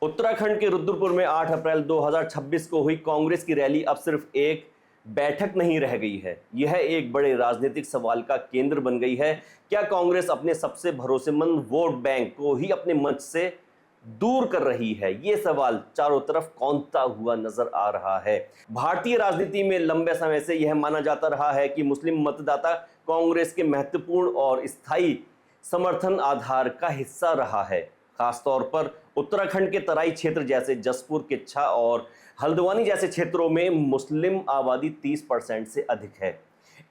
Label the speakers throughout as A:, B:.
A: उत्तराखंड के रुद्रपुर में 8 अप्रैल 2026 को हुई कांग्रेस की रैली अब सिर्फ एक बैठक नहीं रह गई है। यह एक बड़े राजनीतिक सवाल का केंद्र बन गई है। क्या कांग्रेस अपने सबसे भरोसेमंद वोट बैंक को ही अपने मंच से दूर कर रही है? ये सवाल चारों तरफ कौंधता हुआ नजर आ रहा है। भारतीय राजनीति में लंबे समय से यह माना जाता रहा है कि मुस्लिम मतदाता कांग्रेस के महत्वपूर्ण और स्थायी समर्थन आधार का हिस्सा रहा है। खासतौर पर उत्तराखंड के तराई क्षेत्र जैसे जसपुर, किच्छा और हल्द्वानी जैसे क्षेत्रों में मुस्लिम आबादी 30% से अधिक है।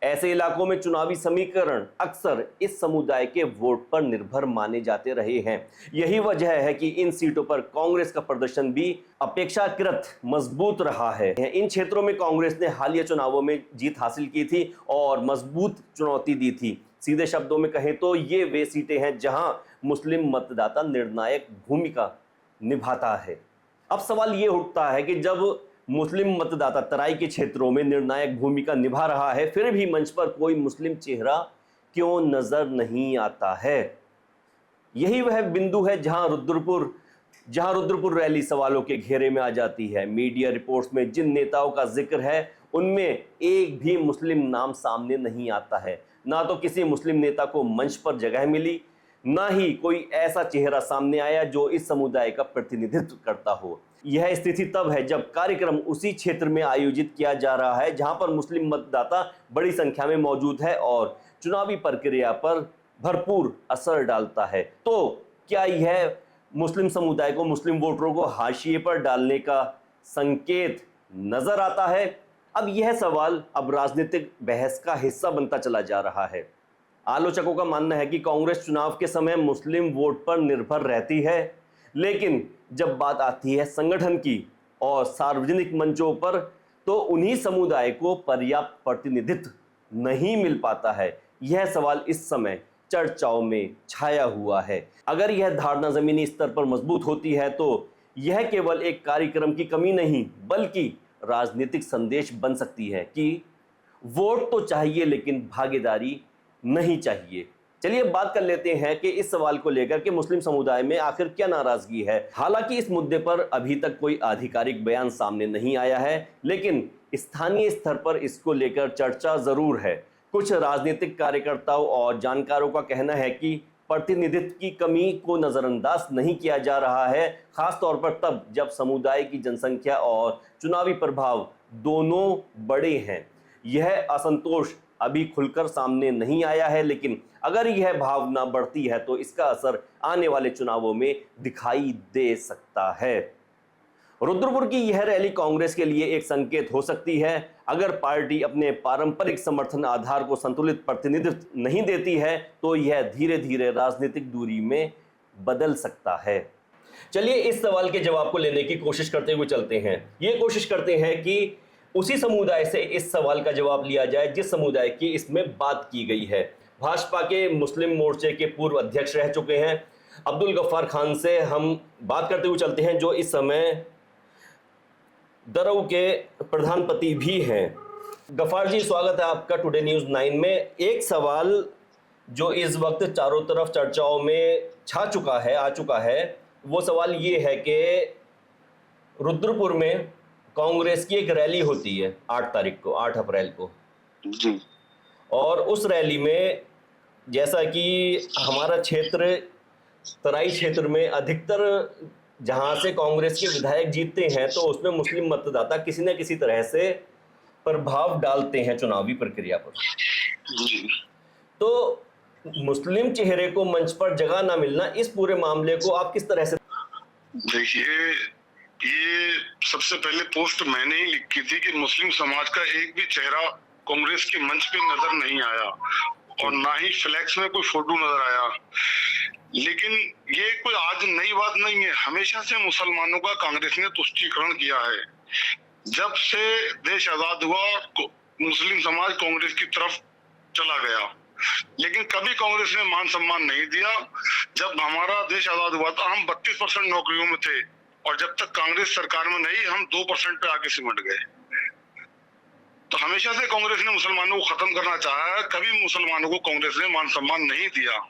A: ऐसे इलाकों में चुनावी समीकरण अक्सर इस समुदाय के वोट पर निर्भर माने जाते रहे हैं। यही वजह है कि इन सीटों पर कांग्रेस का प्रदर्शन भी अपेक्षाकृत मजबूत रहा है। इन क्षेत्रों में कांग्रेस ने हालिया चुनावों में जीत हासिल की थी और मजबूत चुनौती दी थी। सीधे शब्दों में कहें तो ये वे सीटें हैं जहां मुस्लिम मतदाता निर्णायक भूमिका निभाता है। अब सवाल ये उठता है कि जब मुस्लिम मतदाता तराई के क्षेत्रों में निर्णायक भूमिका निभा रहा है, फिर भी मंच पर कोई मुस्लिम चेहरा क्यों नजर नहीं आता है? यही वह बिंदु है जहां रुद्रपुर रैली सवालों के घेरे में आ जाती है। मीडिया रिपोर्ट्स में जिन नेताओं का जिक्र है उनमें एक भी मुस्लिम नाम सामने नहीं आता है। ना तो किसी मुस्लिम नेता को मंच पर जगह मिली, ना ही कोई ऐसा चेहरा सामने आया जो इस समुदाय का प्रतिनिधित्व करता हो। यह स्थिति तब है जब कार्यक्रम उसी क्षेत्र में आयोजित किया जा रहा है जहां पर मुस्लिम मतदाता बड़ी संख्या में मौजूद है और चुनावी प्रक्रिया पर भरपूर असर डालता है। तो क्या यह मुस्लिम समुदाय को, मुस्लिम वोटरों को हाशिए पर डालने का संकेत नजर आता है? अब यह सवाल अब राजनीतिक बहस का हिस्सा बनता चला जा रहा है। आलोचकों का मानना है कि कांग्रेस चुनाव के समय मुस्लिम वोट पर निर्भर रहती है, लेकिन जब बात आती है संगठन की और सार्वजनिक मंचों पर तो उन्हीं समुदाय को पर्याप्त प्रतिनिधित्व नहीं मिल पाता है। यह सवाल इस समय चर्चाओं में छाया हुआ है। अगर यह धारणा जमीनी स्तर पर मजबूत होती है तो यह केवल एक कार्यक्रम की कमी नहीं बल्कि राजनीतिक संदेश बन सकती है कि वोट तो चाहिए लेकिन भागीदारी नहीं चाहिए। चलिए बात कर लेते हैं कि इस सवाल को लेकर के मुस्लिम समुदाय में आखिर क्या नाराजगी है। हालांकि इस मुद्दे पर अभी तक कोई आधिकारिक बयान सामने नहीं आया है, लेकिन स्थानीय स्तर पर इसको लेकर चर्चा जरूर है। कुछ राजनीतिक कार्यकर्ताओं और जानकारों का कहना है कि प्रतिनिधित्व की कमी को नजरअंदाज नहीं किया जा रहा है, खासतौर पर तब जब समुदाय की जनसंख्या और चुनावी प्रभाव दोनों बड़े हैं। यह असंतोष अभी खुलकर सामने नहीं आया है, लेकिन अगर यह भावना बढ़ती है तो इसका असर आने वाले चुनावों में दिखाई दे सकता है। रुद्रपुर की यह रैली कांग्रेस के लिए एक संकेत हो सकती है। अगर पार्टी अपने पारंपरिक समर्थन आधार को संतुलित प्रतिनिधित्व नहीं देती है तो यह धीरे धीरे राजनीतिक दूरी में बदल सकता है। चलिए इस सवाल के जवाब को लेने की कोशिश करते हुए चलते हैं। ये कोशिश करते हैं कि उसी समुदाय से इस सवाल का जवाब लिया जाए जिस समुदाय की इसमें बात की गई है। भाजपा के मुस्लिम मोर्चे के पूर्व अध्यक्ष रह चुके हैं अब्दुल गफ्फार खान से हम बात करते हुए चलते हैं, जो इस समय दरऊ के प्रधानपति भी हैं। गफ्फार जी, स्वागत है आपका टुडे न्यूज़ 9 में। एक सवाल जो इस वक्त चारों तरफ चर्चाओं में आ चुका है, वो सवाल ये है कि रुद्रपुर में कांग्रेस की एक रैली होती है 8 अप्रैल को
B: जी।
A: और उस रैली में जैसा कि हमारा क्षेत्र तराई क्षेत्र में अधिकतर जहां से कांग्रेस के विधायक जीतते हैं तो उसमें मुस्लिम मतदाता किसी न किसी तरह से प्रभाव डालते हैं चुनावी प्रक्रिया पर।
B: जी।
A: तो मुस्लिम चेहरे को मंच पर जगह ना मिलना, इस पूरे मामले को आप किस तरह से
B: देखिए, ये सबसे पहले पोस्ट मैंने ही लिखी थी कि मुस्लिम समाज का एक भी चेहरा कांग्रेस के मंच पे नजर नहीं आया और ना ही फ्लैक्स में कोई फोटो नजर आया। लेकिन ये कोई आज नई बात नहीं है, हमेशा से मुसलमानों का कांग्रेस ने तुष्टीकरण किया है। जब से देश आजाद हुआ मुस्लिम समाज कांग्रेस की तरफ चला गया, लेकिन कभी कांग्रेस ने मान सम्मान नहीं दिया। जब हमारा देश आजाद हुआ था हम 32% नौकरियों में थे और जब तक कांग्रेस सरकार में नहीं हम 2% पे आके सिमट गए। तो हमेशा से कांग्रेस ने मुसलमानों को खत्म करना चाहा है, कभी मुसलमानों को कांग्रेस ने मान सम्मान नहीं दिया।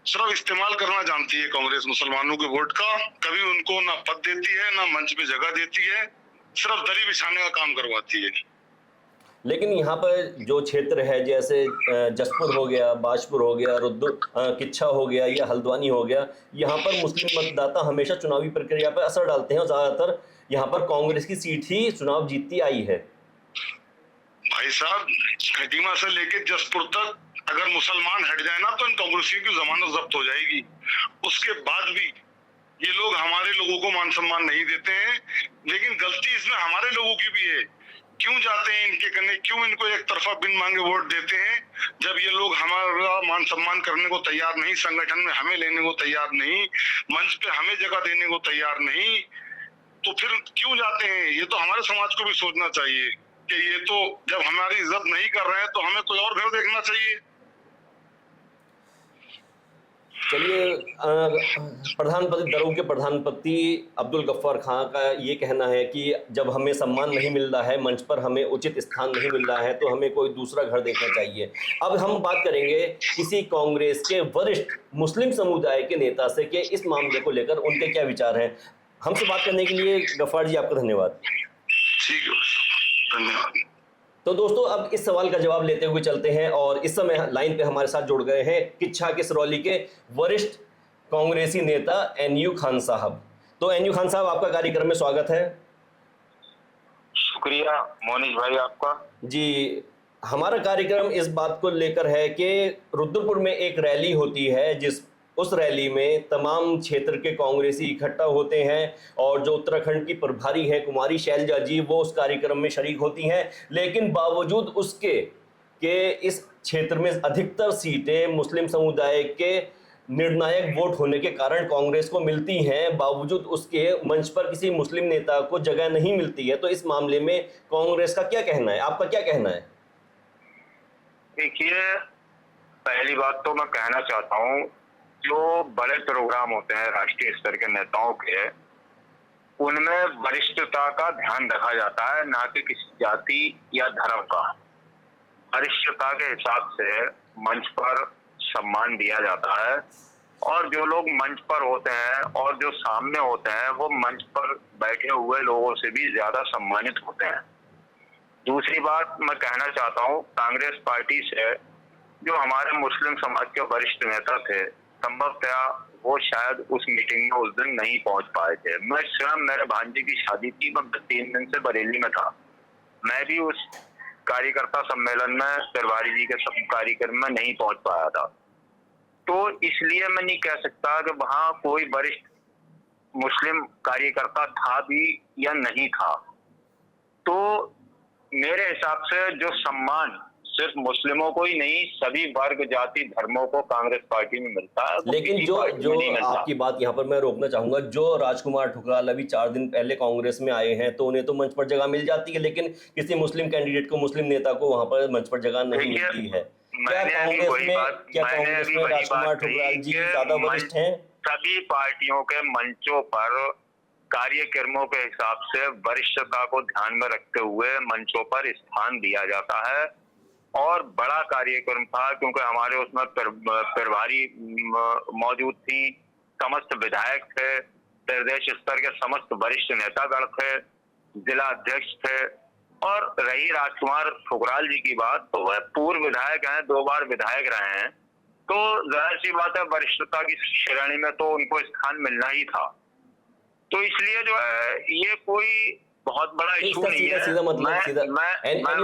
B: सिर्फ इस्तेमाल करना जानती है कांग्रेस मुसलमानों के वोट का। कभी उनको ना पद देती है, ना मंच पे जगह देती है, सिर्फ दरी बिछाने का काम करवाती है।
A: लेकिन यहाँ पर जो क्षेत्र है, जैसे जसपुर हो गया, बाजपुर हो गया, किच्छा हो गया या हल्द्वानी हो गया, यहाँ पर मुस्लिम मतदाता हमेशा चुनावी प्रक्रिया पर असर डालते हैं और ज़्यादातर यहाँ पर कांग्रेस की सीट ही चुनाव जीतती आई है।
B: भाई साहब, खटीमा से लेके जसपुर तक अगर मुसलमान हट जाए ना तो इन कांग्रेसियों की जमानत जब्त हो जाएगी। उसके बाद भी ये लोग हमारे लोगों को मान सम्मान नहीं देते हैं, लेकिन गलती इसमें हमारे लोगों की भी है। क्यों जाते हैं इनके करने, क्यों इनको एक तरफा बिन मांगे वोट देते हैं, जब ये लोग हमारा मान सम्मान करने को तैयार नहीं, संगठन में हमें लेने को तैयार नहीं, मंच पे हमें जगह देने को तैयार नहीं, तो फिर क्यों जाते हैं? ये तो हमारे समाज को भी सोचना चाहिए कि ये तो जब हमारी इज्जत नहीं कर रहे हैं तो हमें कोई और घर देखना चाहिए।
A: चलिए, प्रधानमंत्री दरों के प्रधानमंत्री अब्दुल गफ्फार खान का ये कहना है कि जब हमें सम्मान नहीं मिल रहा है, मंच पर हमें उचित स्थान नहीं मिल रहा है, तो हमें कोई दूसरा घर देखना चाहिए। अब हम बात करेंगे किसी कांग्रेस के वरिष्ठ मुस्लिम समुदाय के नेता से कि इस मामले को लेकर उनके क्या विचार हैं। हमसे बात करने के लिए गफ्फार जी आपका धन्यवाद।
B: ठीक है, धन्यवाद।
A: तो दोस्तों, अब इस सवाल का जवाब लेते हुए चलते हैं और इस समय लाइन पे हमारे साथ जुड़ गए हैं किच्छा के सिरौली के वरिष्ठ कांग्रेसी नेता एनयू खान साहब। तो एनयू खान साहब, आपका कार्यक्रम में स्वागत है।
C: शुक्रिया मोनिश भाई आपका।
A: जी, हमारा कार्यक्रम इस बात को लेकर है कि रुद्रपुर में एक रैली होती है, उस रैली में तमाम क्षेत्र के कांग्रेसी इकट्ठा होते हैं और जो उत्तराखंड की प्रभारी है कुमारी शैलजा जी, वो उस कार्यक्रम में शरीक होती हैं। लेकिन बावजूद उसके कि इस क्षेत्र में अधिकतर सीटें मुस्लिम समुदाय के निर्णायक वोट होने के कारण कांग्रेस को मिलती हैं, बावजूद उसके मंच पर किसी मुस्लिम नेता को जगह नहीं मिलती है। तो इस मामले में कांग्रेस का क्या कहना है, आपका क्या कहना है?
C: देखिए, पहली बात तो मैं कहना चाहता हूँ, जो बड़े प्रोग्राम होते हैं राष्ट्रीय स्तर के नेताओं के, उनमें वरिष्ठता का ध्यान रखा जाता है, ना कि किसी जाति या धर्म का। वरिष्ठता के हिसाब से मंच पर सम्मान दिया जाता है और जो लोग मंच पर होते हैं और जो सामने होते हैं वो मंच पर बैठे हुए लोगों से भी ज्यादा सम्मानित होते हैं। दूसरी बात मैं कहना चाहता हूँ, कांग्रेस पार्टी से जो हमारे मुस्लिम समाज के वरिष्ठ नेता थे, संभवतः वो शायद उस मीटिंग में उस दिन नहीं पहुंच पाए थे। मैं स्वयं, मेरे भांजे की शादी थी, मैं 3 दिन से बरेली में था, मैं भी उस कार्यकर्ता सम्मेलन में तिवारी जी के सब कार्यक्रम में नहीं पहुंच पाया था। तो इसलिए मैं नहीं कह सकता कि वहां कोई वरिष्ठ मुस्लिम कार्यकर्ता था भी या नहीं था। तो मेरे हिसाब से जो सम्मान सिर्फ मुस्लिमों को ही नहीं, सभी वर्ग, जाति, धर्मों को कांग्रेस पार्टी में मिलता है।
A: लेकिन जो आपकी बात यहाँ पर मैं रोकना चाहूंगा, जो राजकुमार ठुकराल अभी 4 दिन पहले कांग्रेस में आए हैं, तो उन्हें तो मंच पर जगह मिल जाती है, लेकिन किसी मुस्लिम कैंडिडेट को, मुस्लिम नेता को वहां पर मंच पर जगह नहीं मिलती है। क्या कांग्रेस में राजकुमार ठुकराल जी ज्यादा वरिष्ठ हैं?
C: सभी पार्टियों के मंचों पर कार्यक्रमों के हिसाब से वरिष्ठता को ध्यान में रखते हुए मंचों पर स्थान दिया जाता है। और बड़ा कार्यक्रम था क्योंकि हमारे उसमें प्रभारी मौजूद थी, समस्त विधायक थे, प्रदेश स्तर के समस्त वरिष्ठ नेतागण थे, जिला अध्यक्ष थे। और रही राजकुमार ठुकराल जी की बात, तो वह पूर्व विधायक हैं, 2 बार विधायक रहे हैं, तो जाहिर सी बात है वरिष्ठता की श्रेणी में तो उनको स्थान मिलना ही था। तो इसलिए जो है ये कोई बहुत बड़ा इशू नहीं है।
A: सीधा मतलब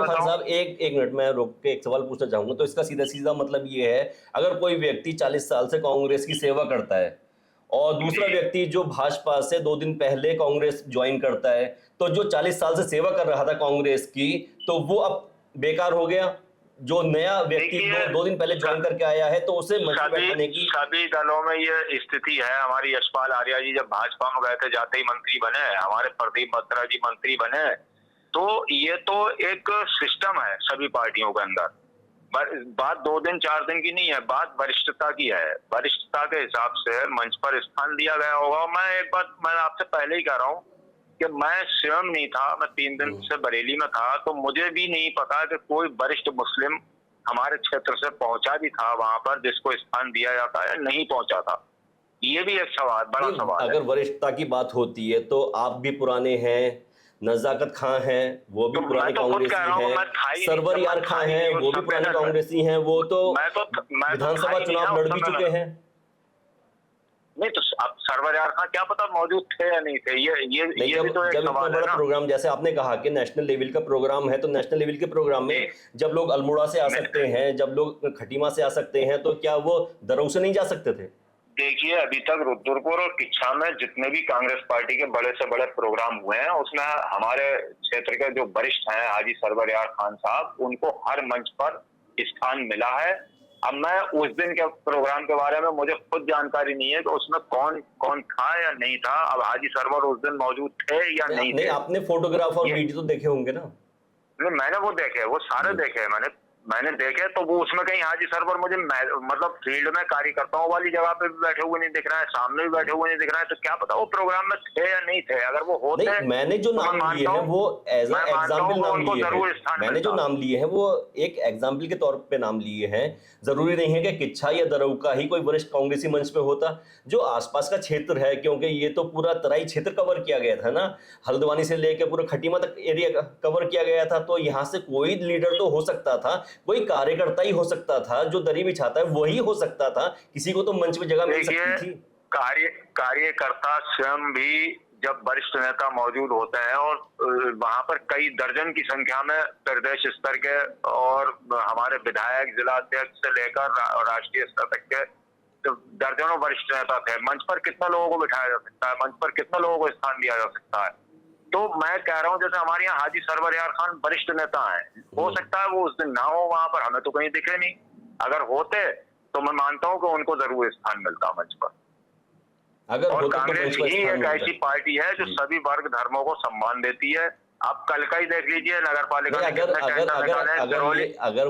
A: खान साहब, एक मिनट में रोक के एक सवाल पूछना चाहूंगा। तो इसका सीधा मतलब ये है, अगर कोई व्यक्ति 40 साल से कांग्रेस की सेवा करता है और दूसरा व्यक्ति जो भाजपा से 2 दिन पहले कांग्रेस ज्वाइन करता है, तो जो 40 साल से सेवा कर रहा था कांग्रेस की, तो वो अब बेकार हो गया? जो नया व्यक्ति 2 दिन पहले ज्वाइन करके आया है, तो उसे मंच पर बैठाने की।
C: सभी दलों में ये स्थिति है। हमारी यशपाल आर्या जी जब भाजपा में गए थे, जाते ही मंत्री बने, हमारे प्रदीप बत्रा जी मंत्री बने। तो ये तो एक सिस्टम है सभी पार्टियों के अंदर। बात 2 दिन 4 दिन की नहीं है, बात वरिष्ठता की है। वरिष्ठता के हिसाब से मंच पर स्थान दिया गया होगा। मैं आपसे पहले ही कह रहा हूँ कि मैं स्वयं नहीं था, मैं 3 दिन से बरेली में था, तो मुझे भी नहीं पता कि कोई वरिष्ठ मुस्लिम हमारे क्षेत्र से पहुंचा भी था वहां पर जिसको स्थान दिया जाता है, नहीं पहुंचा था। ये भी एक सवाल, बड़ा सवाल है।
A: अगर वरिष्ठता की बात होती है तो आप भी पुराने हैं, नजाकत खां हैं वो भी
C: तो
A: पुराने
C: मैं तो खुद कह
A: कांग्रेसी
C: रहा हूँ,
A: हैं,
C: मैं था ही नहीं,
A: सरवर
C: मैं
A: यार
C: था
A: खां
C: ही
A: हैं
C: नहीं
A: वो
C: उस
A: भी पुराने
C: सम्मेलन में।
A: कांग्रेसी हैं, वो तो
C: मैं तो था
A: विधानसभा
C: ही नहीं
A: चुनाव
C: ना
A: लड़
C: उस
A: भी
C: सम्मेलन
A: चुके
C: में।
A: हैं।
C: नहीं तो अब सरवर यार खां क्या पता मौजूद थे या नहीं थे,
A: नहीं,
C: ये भी
A: जब
C: तो एक
A: जब इतना
C: सवाल है
A: बड़ा
C: ना।
A: प्रोग्राम, जैसे आपने कहा कि नेशनल लेवल का प्रोग्राम है, तो नेशनल लेवल के प्रोग्राम में
C: जी।
A: जब लोग अल्मोड़ा से आ सकते हैं, जब लोग खटीमा से आ सकते हैं, तो क्या वो दरऊ से नहीं जा सकते थे?
C: देखिए, अभी तक रुद्रपुर और किच्छा में जितने भी कांग्रेस पार्टी के बड़े से बड़े प्रोग्राम हुए हैं, उसमें हमारे क्षेत्र के जो वरिष्ठ हैं हाजी सरवर यार खान साहब, उनको हर मंच पर स्थान मिला है। अब मैं उस दिन के प्रोग्राम के बारे में मुझे खुद जानकारी नहीं है कि उसमें कौन कौन था या नहीं था। अब हाजी सरवर उस दिन मौजूद थे या नहीं थे।
A: आपने फोटोग्राफ और वीडियो तो देखे होंगे ना?
C: नहीं, मैंने वो देखे, वो सारे देखे हैं मैंने देखे। तो वो उसमें कहीं हाजी सरवर मुझे मतलब फील्ड में कार्यकर्ताओं वाली जगह पे भी बैठे हुए नहीं दिख रहा है, सामने भी बैठे हुए नहीं दिख रहा है, तो क्या पता वो प्रोग्राम में थे या नहीं थे। अगर वो होते,
A: नहीं, मैंने जो नाम लिए हैं वो एज अ एग्जाम्पल नाम लिए हैं। मैंने जो नाम लिए हैं वो एक एग्जाम्पल के तौर पे नाम लिए हैं। जरूरी नहीं है कि किच्छा या दरऊ का ही कोई वरिष्ठ कांग्रेसी मंच पे होता। जो आसपास का क्षेत्र है, क्योंकि ये तो पूरा तराई क्षेत्र कवर किया गया था ना, हल्द्वानी से लेकर पूरा खटीमा तक एरिया कवर किया गया था, तो यहाँ से कोई लीडर तो हो सकता था, कोई कार्यकर्ता ही हो सकता था, जो दरी बिछाता है वही हो सकता था, किसी को तो मंच में जगह मिल सकती थी।
C: कार्यकर्ता स्वयं भी जब वरिष्ठ नेता मौजूद होते हैं और वहां पर कई दर्जन की संख्या में प्रदेश स्तर के और हमारे विधायक, जिला अध्यक्ष से लेकर राष्ट्रीय स्तर तक के तो दर्जनों वरिष्ठ नेता थे, मंच पर कितने लोगों को बिठाया जा सकता है, मंच पर कितने लोगों को स्थान दिया जा सकता है। तो मैं कह रहा हूँ, जैसे हमारे यहाँ हाजी सरवर यार खान वरिष्ठ नेता हैं, हो सकता है वो उस दिन ना हो वहां पर, हमें तो कहीं दिखे नहीं। अगर होते तो मैं मानता हूँ कि उनको जरूर स्थान मिलता मंच पर।
A: अगर
C: और
A: होता
C: कांग्रेस
A: तो
C: ही एक ऐसी पार्टी है जो सभी वर्ग धर्मों को सम्मान देती है। आप कल का ही देख लीजिए, नगर पालिका में कितने टेंडर निकाले हैं।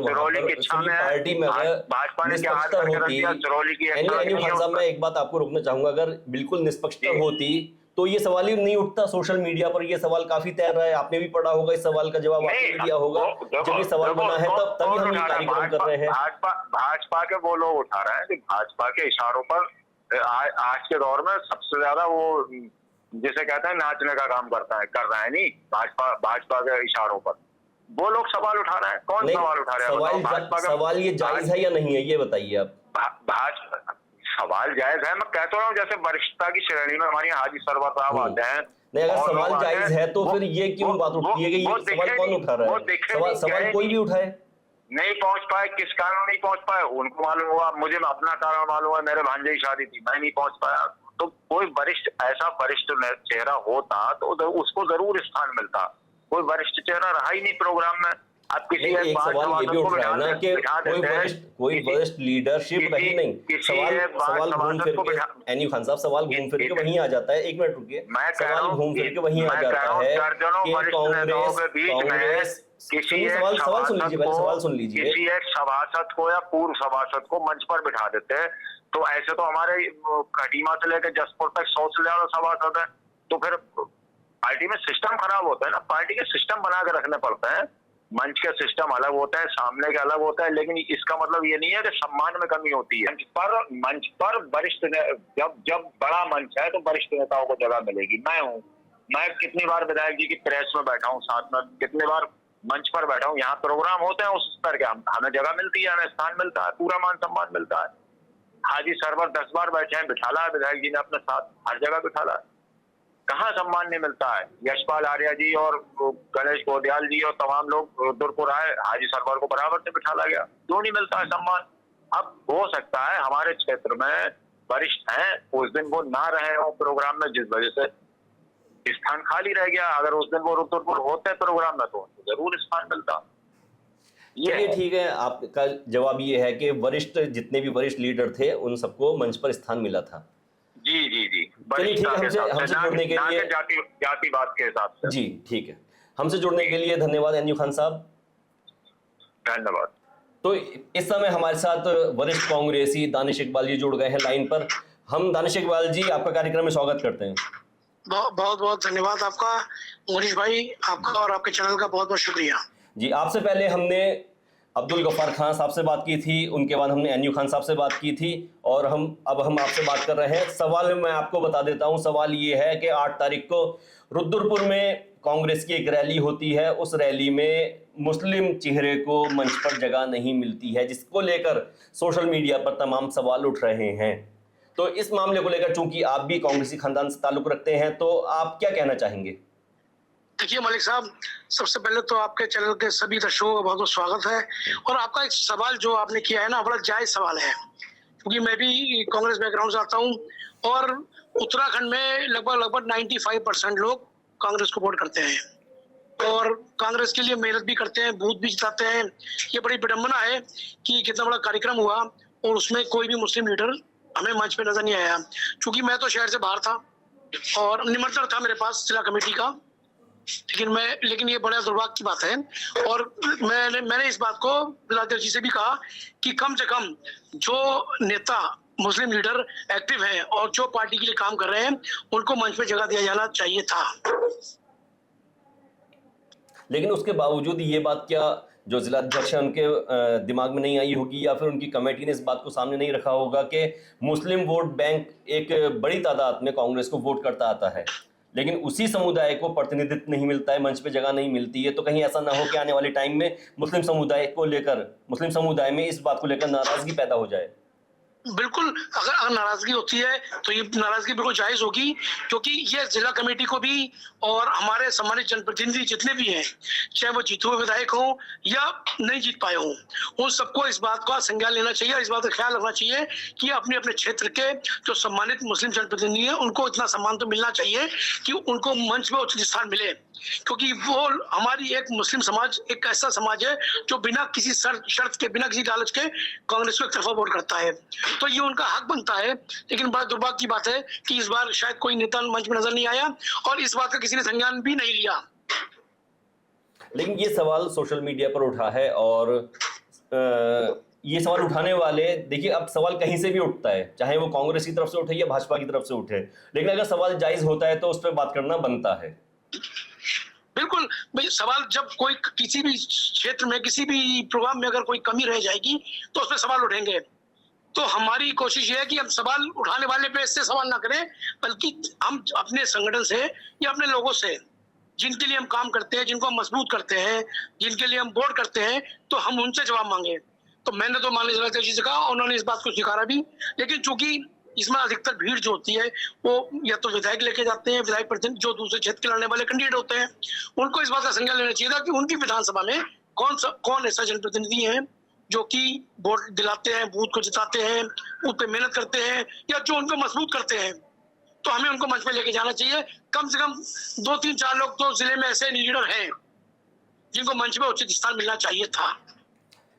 C: सिरौली किच्छा में
A: पार्टी में
C: भाजपा ने क्या हाथ करके रख दिया, सिरौली की
A: साहब, मैं एक बात आपको रोकना चाहूंगा, अगर बिल्कुल निष्पक्षता होती तो ये सवाल ही नहीं उठता। सोशल मीडिया पर ये सवाल काफी तैर रहा है, आपने भी पढ़ा होगा, इस सवाल का जवाब आपने भी दिया होगा। जब ये सवाल बना है तभी हम ये कार्यक्रम कर रहे हैं।
C: भाजपा के वो लोग उठा रहे हैं कि भाजपा के इशारों पर आज के दौर में सबसे ज्यादा वो जिसे कहते हैं नाचने का काम कर रहा है नहीं, भाजपा के इशारों पर वो लोग सवाल उठा रहे हैं। कौन सवाल उठा रहे हैं?
A: सवाल ये जायज है या नहीं है, ये बताइए आप।
C: भाजपा सवाल जायज है, मैं कहता हूँ जैसे वरिष्ठता की श्रेणी में हमारे हाजी सरवर साहब आते हैं।
A: नहीं, अगर सवाल जायज है तो फिर ये क्यों बात उठती है कि ये सवाल कौन उठा रहा है? सवाल कोई भी उठाए,
C: नहीं पहुंच पाए, किस कारण नहीं पहुंच पाए उनको मालूम हुआ, मुझे अपना कारण मालूम है, मेरे भांजे की शादी थी, मैं नहीं पहुंच पाया। तो कोई ऐसा वरिष्ठ चेहरा होता तो उसको जरूर स्थान मिलता। कोई वरिष्ठ चेहरा रहा ही नहीं प्रोग्राम में। अब किसी
A: एक सवाल ये भी उठ रहा है ना कि कोई वरिष्ठ लीडरशिप रही नहीं। सवाल घूम फिर के एनी खान साहब, सवाल घूम फिर के वहीं आ जाता है। एक मिनट रुकिए, सवाल घूम फिर के वहीं आ जाता है कि कांग्रेस सवाल सुन लीजिए, पहले सवाल सुन लीजिए।
C: किसी एक सभासद को या पूर्व सभासद को मंच पर बिठा देते हैं, तो ऐसे तो हमारे खटीमा से लेकर जसपुर तक 100 से ज्यादा सभासद है, तो फिर पार्टी में सिस्टम खराब होता है ना। पार्टी के सिस्टम बना के रखने पड़ते हैं, मंच के सिस्टम अलग होता है, सामने के अलग होता है, लेकिन इसका मतलब ये नहीं है कि सम्मान में कमी होती है। मंच पर वरिष्ठ जब बड़ा मंच है तो वरिष्ठ नेताओं को जगह मिलेगी। मैं कितनी बार विधायक जी की प्रेस में बैठा हूँ, साथ में कितनी बार मंच पर बैठा हूँ। यहाँ प्रोग्राम होते हैं उस स्तर के, हमें जगह मिलती है, हमें स्थान मिलता है, पूरा मान सम्मान मिलता है। हाजी सरवर 10 बार बैठे हैं, बिठाला है विधायक जी ने अपने साथ, हर जगह बिठाला है। कहाँ सम्मान नहीं मिलता है? यशपाल आर्या जी और गणेश गोदियाल जी और तमाम लोग रुद्रपुर आए, हाजी सरवर को बराबर से बिठाला गया, क्यों नहीं मिलता है सम्मान? अब हो सकता है हमारे क्षेत्र में वरिष्ठ हैं, उस दिन वो ना रहे हो प्रोग्राम में, जिस वजह से स्थान खाली रह गया। अगर उस दिन वो रुद्रपुर होते प्रोग्राम में तो जरूर स्थान मिलता।
A: ये ठीक है, आपका जवाब ये है कि वरिष्ठ जितने भी वरिष्ठ लीडर थे उन सबको मंच पर स्थान मिला था।
C: जी जी जी,
A: चलिए ठीक है, हमसे जुड़ने के लिए
C: जाति बात के हिसाब से।
A: जी ठीक है, हमसे जुड़ने के लिए धन्यवाद एनयू खान साहब।
C: धन्यवाद।
A: तो इस समय हमारे साथ वरिष्ठ कांग्रेसी दानिश इकबाल जी जुड़ गए हैं लाइन पर। हम दानिश इकबाल जी, आपका कार्यक्रम में स्वागत करते हैं।
D: बहुत बहुत धन्यवाद आपका मनीष भाई, आपका और आपके चैनल का बहुत बहुत शुक्रिया।
A: जी, आपसे पहले हमने अब्दुल गफ्फार खान साहब से बात की थी, उनके बाद हमने एनयू खान साहब से बात की थी, और अब हम आपसे बात कर रहे हैं। सवाल मैं आपको बता देता हूं, सवाल ये है कि 8 तारीख को रुद्रपुर में कांग्रेस की एक रैली होती है। उस रैली में मुस्लिम चेहरे को मंच पर जगह नहीं मिलती है, जिसको लेकर सोशल मीडिया पर तमाम सवाल उठ रहे हैं। तो इस मामले को लेकर, चूंकि आप भी कांग्रेसी खानदान से ताल्लुक रखते हैं, तो आप क्या कहना चाहेंगे?
D: देखिए मलिक साहब, सबसे पहले तो आपके चैनल के सभी दर्शकों का बहुत बहुत स्वागत है। और आपका एक सवाल जो आपने किया है ना, बड़ा जायज सवाल है, क्योंकि मैं भी कांग्रेस बैकग्राउंड से आता हूँ और उत्तराखंड में लगभग 95% लोग कांग्रेस को वोट करते हैं और कांग्रेस के लिए मेहनत भी करते हैं, बूथ भी जिताते हैं। ये बड़ी विडंबना है कि कितना बड़ा कार्यक्रम हुआ और उसमें कोई भी मुस्लिम लीडर हमें मंच पे नजर नहीं आया। क्योंकि मैं तो शहर से बाहर था और निमंत्रण था मेरे पास जिला कमेटी का, लेकिन ये बड़ा दुर्भाग्य की बात है। और मैंने इस बात को जिलाध्यक्ष जी से भी कहा कि कम से कम जो नेता मुस्लिम लीडर एक्टिव हैं और जो पार्टी के लिए काम कर रहे हैं, उनको मंच पे जगह दिया जाना चाहिए था।
A: लेकिन उसके बावजूद ये बात क्या जो जिलाध्यक्ष है उनके दिमाग में नहीं आई होगी, या फिर उनकी कमेटी ने इस बात को सामने नहीं रखा होगा कि मुस्लिम वोट बैंक एक बड़ी तादाद में कांग्रेस को वोट करता आता है, लेकिन उसी समुदाय को प्रतिनिधित्व नहीं मिलता है, मंच पे जगह नहीं मिलती है। तो कहीं ऐसा ना हो कि आने वाले टाइम में मुस्लिम समुदाय में इस बात को लेकर नाराजगी पैदा हो जाए।
D: बिल्कुल, अगर नाराजगी होती है तो ये नाराजगी बिल्कुल जायज होगी, क्योंकि ये जिला कमेटी को भी और हमारे सम्मानित जनप्रतिनिधि जितने भी हैं, चाहे वो जीते हुए विधायक हों या नहीं जीत पाए हों, उन सबको इस बात का संज्ञान लेना चाहिए और इस बात का ख्याल रखना चाहिए कि अपने अपने क्षेत्र के जो सम्मानित मुस्लिम जनप्रतिनिधि हैं, उनको इतना सम्मान तो मिलना चाहिए कि उनको मंच में उचित स्थान मिले। क्योंकि वो हमारी एक मुस्लिम समाज एक ऐसा समाज है जो बिना किसी शर्त के, बिना किसी लालच के कांग्रेस को एक तरफा वोट करता है, तो ये उनका हक बनता है। लेकिन बड़ा दुर्भाग्य की बात है कि इस बार शायद कोई नेता मंच में नजर नहीं आया और इस बात का किसी ने संज्ञान भी नहीं लिया।
A: लेकिन ये सवाल सोशल मीडिया पर उठा है और ये सवाल उठाने वाले, देखिए अब सवाल कहीं से भी उठता है, चाहे वो कांग्रेस की तरफ से उठे या भाजपा की तरफ से उठे, लेकिन अगर सवाल जायज होता है तो उस पर बात करना बनता है।
D: बिल्कुल भाई, सवाल जब कोई किसी भी क्षेत्र में किसी भी प्रोग्राम में अगर कोई कमी रह जाएगी तो उस पर सवाल उठेंगे। तो हमारी कोशिश ये है कि हम सवाल उठाने वाले पे इससे सवाल ना करें, बल्कि हम अपने संगठन से या अपने लोगों से जिनके लिए हम काम करते हैं, जिनको हम मजबूत करते हैं, जिनके लिए हम बोर्ड करते हैं, तो हम उनसे जवाब मांगे। तो मैंने तो माननीय जिलाध्यक्ष जी से कहा, उन्होंने इस बात को स्वीकारा भी, लेकिन चूंकि इसमें अधिकतर भीड़ जो होती है वो या तो विधायक लेके जाते हैं, विधायक प्रतिनिधि जो दूसरे क्षेत्र के लड़ने वाले कैंडिडेट होते हैं, उनको इस बात का संज्ञान लेना चाहिए था कि उनकी विधानसभा में कौन ऐसा जनप्रतिनिधि है जो कि वोट दिलाते हैं, बूथ को जिताते हैं, बूथ पे मेहनत करते हैं या जो उनको मजबूत करते हैं। तो हमें उनको मंच पे लेके जाना चाहिए। कम से कम 2-3-4 लोग तो जिले में ऐसे लीडर हैं जिनको मंच पे उचित स्थान मिलना चाहिए था।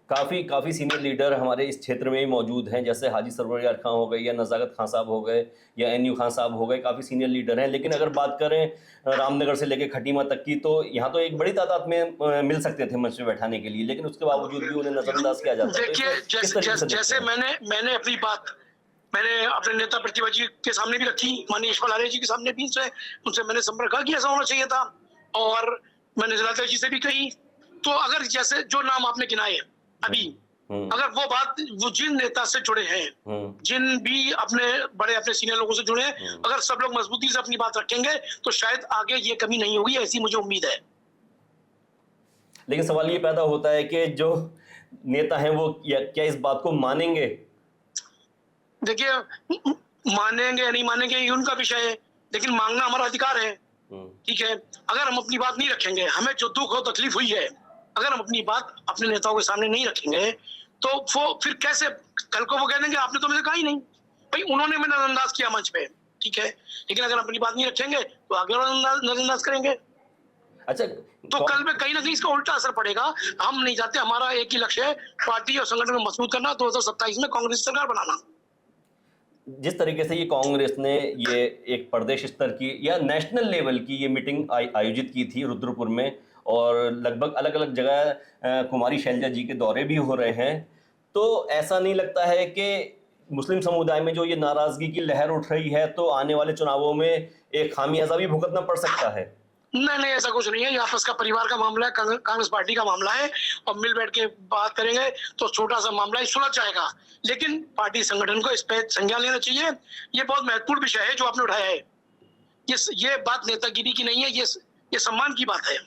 A: काफ़ी सीनियर लीडर हमारे इस क्षेत्र में ही मौजूद हैं, जैसे हाजी सरवर यार खान हो गए या नज़ाकत खान साहब हो गए या एनयू खान साहब हो गए, काफ़ी सीनियर लीडर हैं। लेकिन अगर बात करें रामनगर से लेकर खटीमा तक की, तो यहाँ तो एक बड़ी तादाद में मिल सकते थे मंच में बैठाने के लिए, लेकिन उसके बावजूद भी उन्हें नजरअंदाज किया जाता है।
D: देखिए, जैसे मैंने अपनी बात मैंने अपने नेता प्रतिभा जी के सामने भी रखी, माननीय यशपाल आर्य जी के सामने भी उनसे मैंने संपर्क किया कि ऐसा होना चाहिए था, और मैंने जिलाध्यक्ष जी से भी कही। तो अगर जैसे जो नाम आपने गिनाए अभी, अगर वो जिन नेता से जुड़े हैं, जिन भी अपने सीनियर लोगों से जुड़े हैं, अगर सब लोग मजबूती से अपनी बात रखेंगे तो शायद आगे ये कमी नहीं होगी, ऐसी मुझे उम्मीद है।
A: लेकिन सवाल ये पैदा होता है कि जो नेता हैं वो क्या इस बात को मानेंगे?
D: देखिए, मानेंगे या नहीं मानेंगे ये उनका विषय है, लेकिन मांगना हमारा अधिकार है। ठीक है, अगर हम अपनी बात नहीं रखेंगे, हमें जो दुख हो तकलीफ हुई है, अगर हम अपनी बात अपने नेताओं के सामने नहीं रखेंगे तो वो फिर कैसे कल को वो कह देंगे आपने तो मुझे कहा ही नहीं, भाई उन्होंने मैं नजरअंदाज किया मंच पे। ठीक है, लेकिन अगर अपनी बात नहीं रखेंगे तो आगे नजरअंदाज करेंगे।
A: अच्छा,
D: तो कल में कहीं ना कहीं इसका उल्टा असर पड़ेगा। हम नहीं चाहते, हमारा एक ही लक्ष्य है पार्टी और संगठन को मजबूत करना, 2027 में कांग्रेस सरकार बनाना।
A: जिस तरीके से ये कांग्रेस ने ये एक प्रदेश स्तर की या नेशनल लेवल की ये मीटिंग आयोजित की थी रुद्रपुर में, और लगभग अलग अलग जगह कुमारी शैलजा जी के दौरे भी हो रहे हैं, तो ऐसा नहीं लगता है कि मुस्लिम समुदाय में जो ये नाराजगी की लहर उठ रही है, तो आने वाले चुनावों में एक खामियाजा भी भुगतना पड़ सकता है?
D: नहीं, ऐसा कुछ नहीं है। ये आपस का परिवार का मामला है, कांग्रेस पार्टी का मामला है, और मिल बैठ के बात करेंगे तो छोटा सा मामला ही सुलझ जाएगा। लेकिन पार्टी संगठन को इस पे संज्ञान लेना चाहिए। ये बहुत महत्वपूर्ण विषय है जो आपने उठाया है। ये बात नेतागिरी की नहीं है, ये सम्मान की बात है।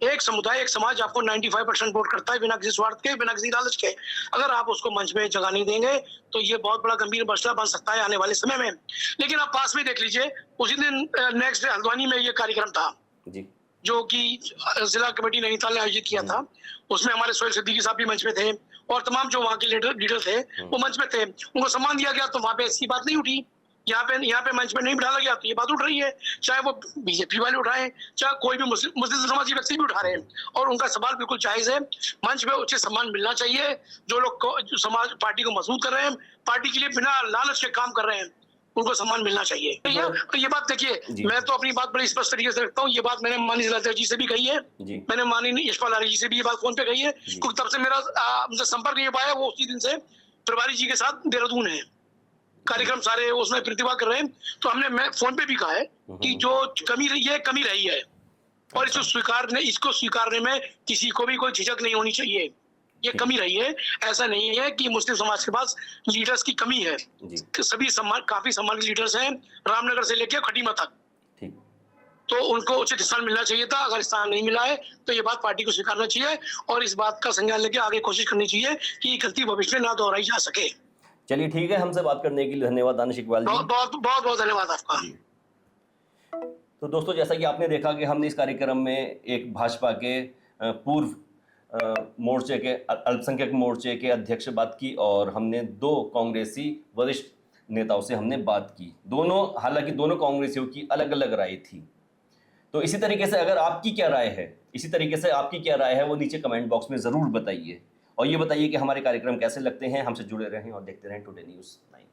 D: एक समुदाय, एक समाज आपको 95% वोट करता है बिना किसी स्वार्थ के, बिना किसी लालच के। अगर आप उसको मंच में जगह नहीं देंगे तो ये बहुत बड़ा गंभीर मसला बन सकता है आने वाले समय में। लेकिन आप पास में देख लीजिए, उसी दिन नेक्स्ट डे हल्द्वानी में ये कार्यक्रम था
A: जी,
D: जो कि जिला कमेटी नैनीताल ने आयोजित किया था। उसमें हमारे सोहेल सिद्दीकी साहब भी मंच में थे और तमाम जो वहाँ के लीडर थे वो मंच में थे। उनको सम्मान दिया गया, तो वहाँ पे ऐसी बात नहीं उठी। यहाँ पे मंच में नहीं बिठाया गया, तो ये बात उठ रही है। चाहे वो बीजेपी वाले उठाए, चाहे कोई भी मुस्लिम समाज के व्यक्ति भी उठा रहे हैं, और उनका सवाल बिल्कुल जायज है। मंच पे उचित सम्मान मिलना चाहिए। जो लोग जो समाज पार्टी को मजबूत कर रहे हैं, पार्टी के लिए बिना लालच के काम कर रहे हैं, उनको सम्मान मिलना चाहिए। ये बात देखिए, मैं तो अपनी बात बड़ी स्पष्ट तरीके से रखता हूँ। ये बात मैंने माननीय जिलाध्यक्ष जी से भी कही है, मैंने माननीय यशपाल आर्य जी से भी ये बात फोन पे कही है, क्योंकि तब से मेरा उनसे संपर्क नहीं हो पाया। वो उसी दिन से प्रभारी जी के साथ देहरादून है, कार्यक्रम सारे उसमें प्रतिभा कर रहे हैं। तो हमने मैं फोन पे भी कहा है कि जो कमी रही है, और इसको स्वीकारने में किसी को भी कोई झिझक नहीं होनी चाहिए। ये कमी रही है। ऐसा नहीं है कि मुस्लिम समाज के पास लीडर्स की कमी है। सभी काफी सम्मान के लीडर्स हैं, रामनगर से लेकर खटीमा तक। तो उनको उचित स्थान मिलना चाहिए था। अगर स्थान नहीं मिला है तो ये बात पार्टी को स्वीकारना चाहिए, और इस बात का संज्ञान लेके आगे कोशिश करनी चाहिए कि ये गलती भविष्य में ना दोहराई जा सके।
A: चलिए ठीक है, हमसे बात करने के लिए धन्यवाद दानिश इकबाल जी।
D: बहुत धन्यवाद आपका।
A: तो दोस्तों, जैसा कि आपने देखा कि हमने इस कार्यक्रम में एक भाजपा के पूर्व मोर्चे के, अल्पसंख्यक मोर्चे के अध्यक्ष से बात की, और हमने 2 कांग्रेसी वरिष्ठ नेताओं से हमने बात की। हालांकि दोनों कांग्रेसियों की अलग अलग राय थी। तो इसी तरीके से अगर आपकी क्या राय है, वो नीचे कमेंट बॉक्स में जरूर बताइए, और ये बताइए कि हमारे कार्यक्रम कैसे लगते हैं। हमसे जुड़े रहें और देखते रहें टुडे न्यूज़ 9।